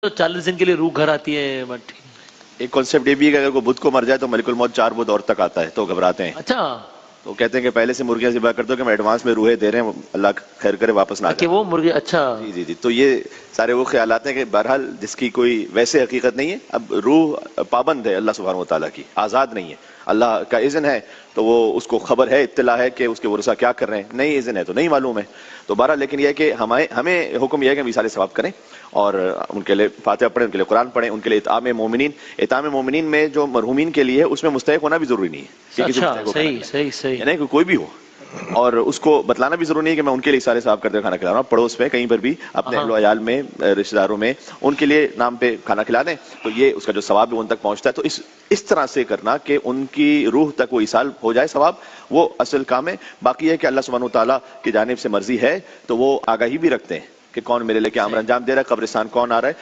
तो 40 दिन के लिए रूह घर आती है बट। एक कॉन्सेप्ट ये भी है कि अगर कोई बुध को मर जाए तो मलिकुल मौत 4 बुध और तक आता है तो घबराते हैं। अच्छा। तो कहते हैं कि पहले से मुर्गियां ज़िबा कर दो कि हम एडवांस में रूहें दे रहे हैं, अल्लाह खैर करे वापस ना आ कि जाए। वो मुर्गे, अच्छा। जी जी जी, तो ये सारे वो ख्यालात हैं कि बहरहाल जिसकी कोई वैसे हकीकत नहीं है। अब रूह पाबंद है अल्लाह सुब्हानहू व तआला की, आज़ाद नहीं है। अल्लाह का इज़्न है तो वो उसको खबर है, इत्तला है कि उसके वरसा क्या कर रहे हैं, नहीं इज़्न है तो नहीं मालूम है। तो बहरहाल लेकिन यह है कि हमें हमें हुक्म यह है कि हम इसाले सवाब करें और उनके लिए फातिहा पढ़ें, उनके लिए कुरान पढ़ें, उनके लिए इताम मोमिनीन में जो मरहूमीन के लिए है उसमें मुस्तहिक होना भी जरूरी नहीं है कि किसी अच्छा, मुस्तहिक को खाना सही खिलाएं, सही सही। यानी कि कोई भी हो। और उसको बतलाना भी जरूरी नहीं है कि मैं उनके लिए सारे साहब करते हुए खाना खिला रहा हूँ, पड़ोस में कहीं पर भी अपने हाँ। अहलो अयाल में, रिश्तेदारों में उनके लिए नाम पे खाना खिला दें तो ये उसका जो सवाब है उन तक पहुंचता है। तो इस तरह से करना कि उनकी रूह तक वो इसाल हो जाए सवाब, वो असल काम है। बाकी है कि अल्लाह सुब्हानहू तआला की जानिब से मर्जी है तो वो आगाही भी रखते हैं कि कौन मेरे लिए क्या अमर सही। अंजाम दे रहा है, कब्रिस्तान कौन आ रहा है।